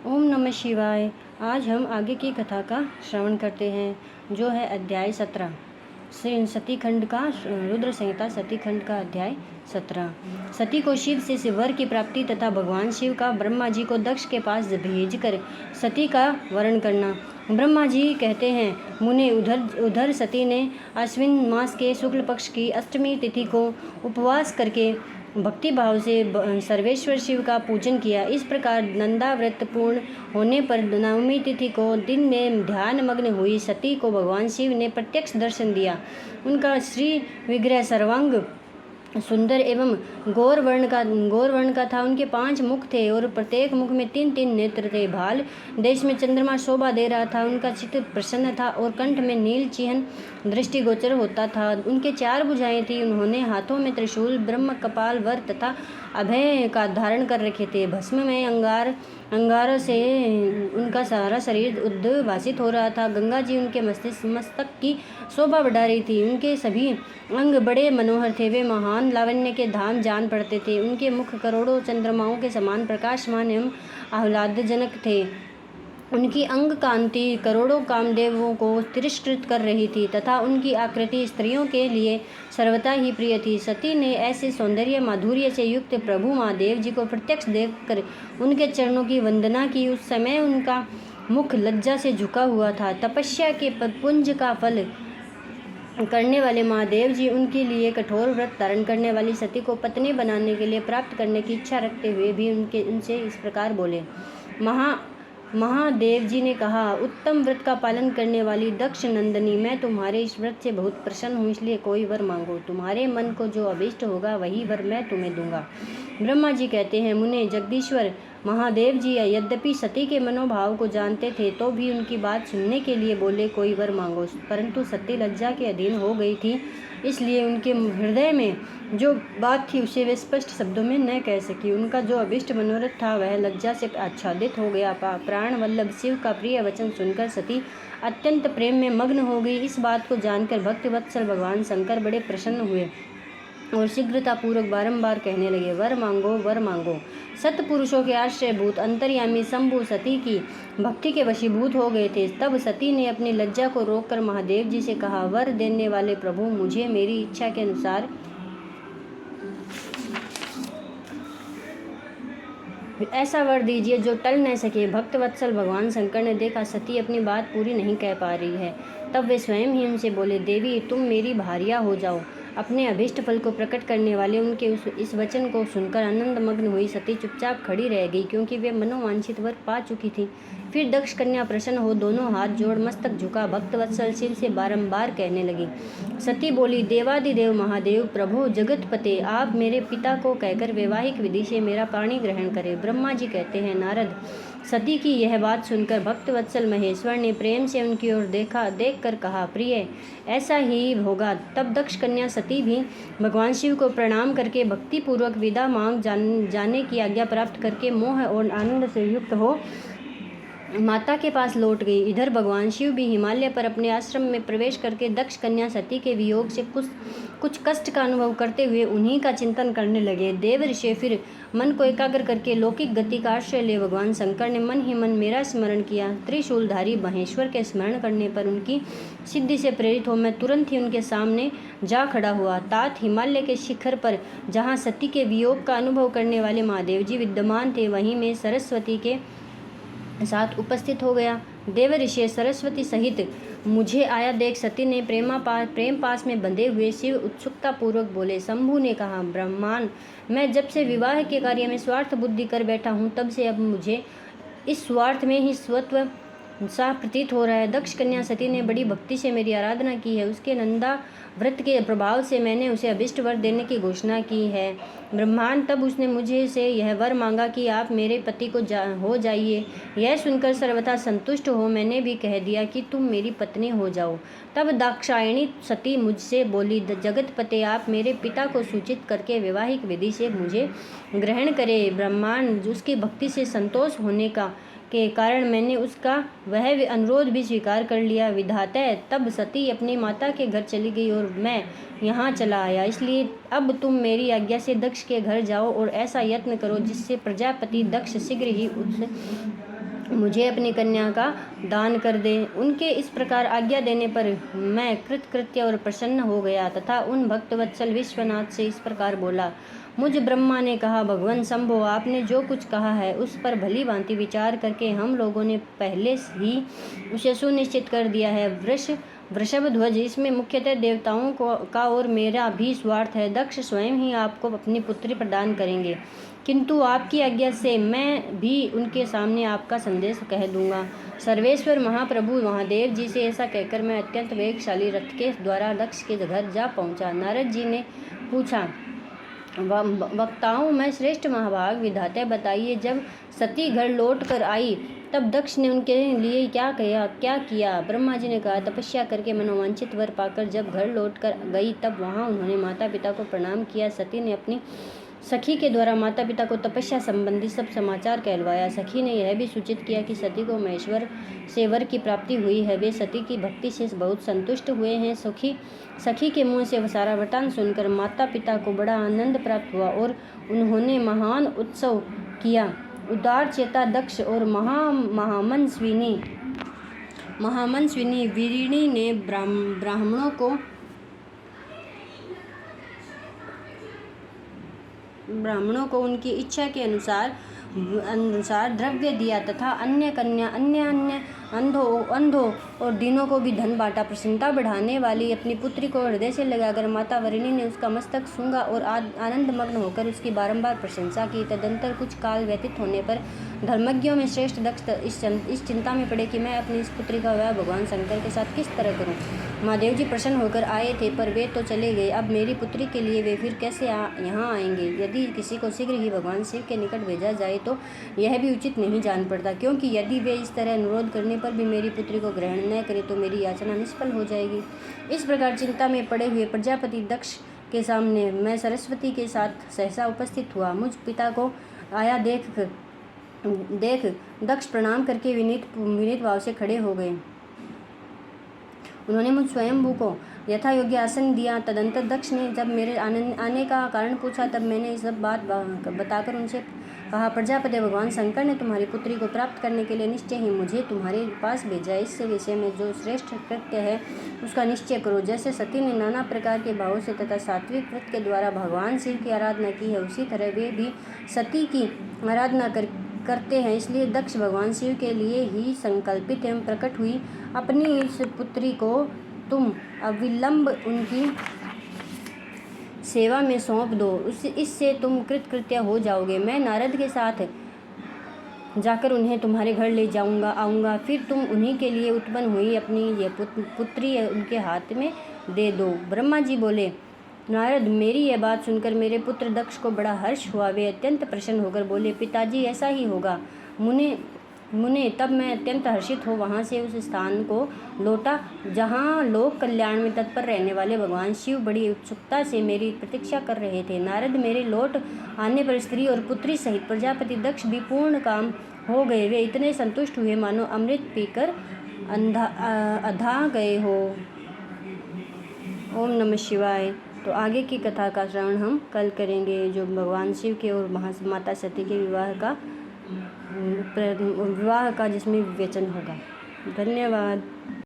ओम नमः शिवाय। आज हम आगे की कथा का श्रवण करते हैं, जो है अध्याय 17 श्री सती खंड का, रुद्र संहिता सती खंड का अध्याय 17। सती को शिव से वर की प्राप्ति तथा भगवान शिव का ब्रह्मा जी को दक्ष के पास भेजकर सती का वर्ण करना। ब्रह्मा जी कहते हैं, मुने उधर सती ने आश्विन मास के शुक्ल पक्ष की अष्टमी तिथि को उपवास करके भक्ति भाव से सर्वेश्वर शिव का पूजन किया। इस प्रकार नंदा व्रत पूर्ण होने पर नवमी तिथि को दिन में ध्यान मग्न हुई सती को भगवान शिव ने प्रत्यक्ष दर्शन दिया। उनका श्री विग्रह सर्वांग सुंदर एवं गौर वर्ण का था। उनके 5 मुख थे और प्रत्येक मुख में 3-3 नेत्र थे। भाल देश में चंद्रमा शोभा दे रहा था। उनका चित्त प्रसन्न था और कंठ में नील चिह्न दृष्टिगोचर होता था। उनके 4 भुजाएं थी। उन्होंने हाथों में त्रिशूल, ब्रह्म कपाल, वर तथा अभय का धारण कर रखे थे। भस्म में अंगार से उनका सारा शरीर उद्भासित हो रहा था। गंगा जी उनके मस्तक की शोभा बढ़ा रही थी। उनके सभी अंग बड़े मनोहर थे। वे महान लावण्य के धाम जान पड़ते थे। उनके मुख करोड़ों चंद्रमाओं के समान प्रकाशमान एवं आह्लादजनक थे। उनकी अंग कांति करोड़ों कामदेवों को तिरस्कृत कर रही थी तथा उनकी आकृति स्त्रियों के लिए सर्वथा ही प्रिय थी। सती ने ऐसे सौंदर्य माधुर्य से युक्त प्रभु महादेव जी को प्रत्यक्ष देखकर उनके चरणों की वंदना की। उस समय उनका मुख लज्जा से झुका हुआ था। तपस्या के पुंज का फल करने वाले महादेव जी उनके लिए कठोर व्रत धारण करने वाली सती को पत्नी बनाने के लिए प्राप्त करने की इच्छा रखते हुए भी उनसे इस प्रकार बोले। महादेव जी ने कहा, उत्तम व्रत का पालन करने वाली दक्ष नंदनी, मैं तुम्हारे इस व्रत से बहुत प्रसन्न हूँ, इसलिए कोई वर मांगो। तुम्हारे मन को जो अभिष्ट होगा वही वर मैं तुम्हें दूंगा। ब्रह्मा जी कहते हैं, मुने जगदीश्वर महादेव जी यद्यपि सती के मनोभाव को जानते थे तो भी उनकी बात सुनने के लिए बोले, कोई वर मांगो। परंतु सती लज्जा के अधीन हो गई थी, इसलिए उनके हृदय में जो बात थी उसे वे स्पष्ट शब्दों में न कह सकी। उनका जो अभिष्ट मनोरथ था वह लज्जा से आच्छादित हो गया। प्राण वल्लभ शिव का प्रिय वचन सुनकर सती अत्यंत प्रेम में मग्न हो गई। इस बात को जानकर भक्तवत्सल भगवान शंकर बड़े प्रसन्न हुए और शीघ्रतापूर्वक बारंबार कहने लगे, वर मांगो, वर मांगो। सतपुरुषों के आश्रयभूत अंतर्यामी शंभु सती की भक्ति के वशीभूत हो गए थे। तब सती ने अपनी लज्जा को रोककर महादेव जी से कहा, वर देने वाले प्रभु, मुझे मेरी इच्छा के अनुसार ऐसा वर दीजिए जो टल न सके। भक्तवत्सल भगवान शंकर ने देखा सती अपनी बात पूरी नहीं कह पा रही है। तब वे स्वयं ही उनसे बोले, देवी तुम मेरी भार्या हो जाओ। अपने अभिष्ट फल को प्रकट करने वाले उनके इस वचन को सुनकर आनंद मग्न हुई सती चुपचाप खड़ी रह गई, क्योंकि वे मनोवांछित वर पा चुकी थी। फिर दक्ष कन्या प्रसन्न हो दोनों हाथ जोड़ मस्तक झुका भक्तवत्सल शिव से बारंबार कहने लगी। सती बोली, देवादिदेव महादेव प्रभु जगतपते, आप मेरे पिता को कहकर वैवाहिक विधि से मेरा पाणी ग्रहण करें। ब्रह्मा जी कहते हैं, नारद, सती की यह बात सुनकर भक्तवत्सल महेश्वर ने प्रेम से उनकी ओर देख कर कहा, प्रिय ऐसा ही होगा। तब दक्ष कन्या सती भी भगवान शिव को प्रणाम करके भक्ति पूर्वक विदा मांग जाने की आज्ञा प्राप्त करके मोह और आनंद से युक्त हो माता के पास लौट गई। इधर भगवान शिव भी हिमालय पर अपने आश्रम में प्रवेश करके दक्ष कन्या सती के वियोग से कुछ कष्ट का अनुभव करते हुए उन्हीं का चिंतन करने लगे। देव ऋषि फिर मन को एकाग्र करके लौकिक गति का आश्रय ले भगवान शंकर ने मन ही मन मेरा स्मरण किया। त्रिशूलधारी महेश्वर के स्मरण करने पर उनकी सिद्धि से प्रेरित हो मैं तुरंत ही उनके सामने जा खड़ा हुआ। तात हिमालय के शिखर पर जहाँ सती के वियोग का अनुभव करने वाले महादेव जी विद्यमान थे, वहीं में सरस्वती के साथ उपस्थित हो गया। देव ऋषि सरस्वती सहित मुझे आया देख सती ने प्रेम पास में बंधे हुए शिव उत्सुकता पूर्वक बोले। शंभु ने कहा, ब्रह्मांड, मैं जब से विवाह के कार्य में स्वार्थ बुद्धि कर बैठा हूँ तब से अब मुझे इस स्वार्थ में ही स्वत्व सा प्रतीत हो रहा है। दक्ष कन्या सती ने बड़ी भक्ति से मेरी आराधना की है। उसके नंदा व्रत के प्रभाव से मैंने उसे अभिष्ट वर देने की घोषणा की है। ब्रह्मांड, तब उसने मुझे से यह वर मांगा कि आप मेरे पति को हो जाइए। यह सुनकर सर्वथा संतुष्ट हो मैंने भी कह दिया कि तुम मेरी पत्नी हो जाओ। तब दाक्षायणी सती मुझसे बोली, जगतपते, आप मेरे पिता को सूचित करके वैवाहिक विधि से मुझे ग्रहण करे। ब्रह्मांड, उसकी भक्ति से संतोष होने के कारण मैंने उसका वह अनुरोध भी स्वीकार कर लिया। विधाता, तब सती अपनी माता के घर चली गई और मैं यहाँ चला आया। इसलिए अब तुम मेरी आज्ञा से दक्ष के घर जाओ और ऐसा यत्न करो जिससे प्रजापति दक्ष शीघ्र ही मुझे अपनी कन्या का दान कर दे। उनके इस प्रकार आज्ञा देने पर मैं कृतकृत्य और प्रसन्न हो गया तथा उन भक्तवत्सल विश्वनाथ से इस प्रकार बोला। मुझ ब्रह्मा ने कहा, भगवान शंभो, आपने जो कुछ कहा है उस पर भली भांति विचार करके हम लोगों ने पहले ही उसे सुनिश्चित कर दिया है। वृषभ ध्वज, इसमें मुख्यतः देवताओं का और मेरा भी स्वार्थ है। दक्ष स्वयं ही आपको अपनी पुत्री प्रदान करेंगे, किंतु आपकी आज्ञा से मैं भी उनके सामने आपका संदेश कह दूंगा। सर्वेश्वर महाप्रभु महादेव जी से ऐसा कहकर मैं अत्यंत वेगशाली रथ के द्वारा दक्ष के घर जा पहुंचा। नारद जी ने पूछा, वक्ताओं में श्रेष्ठ महाभाग विधाता, बताइए, जब सती घर लौट कर आई तब दक्ष ने उनके लिए क्या किया? ब्रह्मा जी ने कहा, तपस्या करके मनोवांछित वर पाकर जब घर लौट कर गई तब वहां उन्होंने माता पिता को प्रणाम किया। सती ने अपनी सखी के द्वारा माता पिता को तपस्या संबंधी सब समाचार कहलवाया। सखी ने यह भी सूचित किया कि सती को महेश्वर से वर की प्राप्ति हुई है। वे सती की भक्ति से बहुत संतुष्ट हुए हैं। सखी के मुंह से सारा वृतांत सुनकर माता पिता को बड़ा आनंद प्राप्त हुआ और उन्होंने महान उत्सव किया। उदार चेता दक्ष और महामनस्विनी वीरिणी ने ब्राह्मणों को उनकी इच्छा के अनुसार द्रव्य दिया तथा अन्य अंधों और दीनों को भी धन बांटा। प्रसन्नता बढ़ाने वाली अपनी पुत्री को हृदय से लगाकर माता वरिणी ने उसका मस्तक सूंघा और आनंदमग्न होकर उसकी बारंबार प्रशंसा की। तदंतर कुछ काल व्यतीत होने पर धर्मज्ञों में श्रेष्ठ दक्ष इस चिंता में पड़े कि मैं अपनी इस पुत्री का विवाह भगवान शंकर के साथ किस तरह करूं। महादेव जी प्रसन्न होकर आए थे, पर वे तो चले गए। अब मेरी पुत्री के लिए वे फिर कैसे यहाँ आएंगे? यदि किसी को शीघ्र ही भगवान शिव के निकट भेजा जाए तो यह भी उचित नहीं जान पड़ता, क्योंकि यदि वे इस तरह अनुरोध करने पर भी मेरी पुत्री को ग्रहण न करे तो मेरी याचना निष्फल हो जाएगी। इस प्रकार चिंता में पड़े हुए प्रजापति दक्ष के सामने मैं सरस्वती के साथ सहसा उपस्थित हुआ। मुझ पिता को आया देख दक्ष प्रणाम करके विनीत भाव से खड़े हो गए। उन्होंने मुझ स्वयंभू को यथा योग्य आसन दिया। तदंतर दक्ष ने जब मेरे आने का कारण पूछा तब मैंने सब बात बताकर उनसे कहा, प्रजापति, भगवान शंकर ने तुम्हारी पुत्री को प्राप्त करने के लिए निश्चय ही मुझे तुम्हारे पास भेजा। इस विषय में जो श्रेष्ठ कृत्य है उसका निश्चय करो। जैसे सती ने नाना प्रकार के भावों से तथा सात्विक व्रत के द्वारा भगवान शिव की आराधना की है, उसी तरह वे भी सती की आराधना करते हैं। इसलिए दक्ष भगवान शिव के लिए ही संकल्पित एवं प्रकट हुई अपनी इस पुत्री को तुम अविलंब उनकी सेवा में सौंप दो। इससे तुम कृतकृत्य हो जाओगे। मैं नारद के साथ जाकर उन्हें तुम्हारे घर ले आऊँगा। फिर तुम उन्हीं के लिए उत्पन्न हुई अपनी ये पुत्री उनके हाथ में दे दो। ब्रह्मा जी बोले, नारद, मेरी यह बात सुनकर मेरे पुत्र दक्ष को बड़ा हर्ष हुआ। वे अत्यंत प्रसन्न होकर बोले, पिताजी, ऐसा ही होगा। मुने तब मैं अत्यंत हर्षित हो वहाँ से उस स्थान को लौटा जहाँ लोक कल्याण में तत्पर रहने वाले भगवान शिव बड़ी उत्सुकता से मेरी प्रतीक्षा कर रहे थे। नारद मेरे लौट आने पर स्त्री और पुत्री सहित प्रजापति दक्ष भी पूर्ण काम हो गए। वे इतने संतुष्ट हुए मानो अमृत पीकर अधा गए हो। ओम नमः शिवाय। तो आगे की कथा का श्रवण हम कल करेंगे, जो भगवान शिव के और माता सती के विवाह का जिसमें विवेचन होगा। धन्यवाद।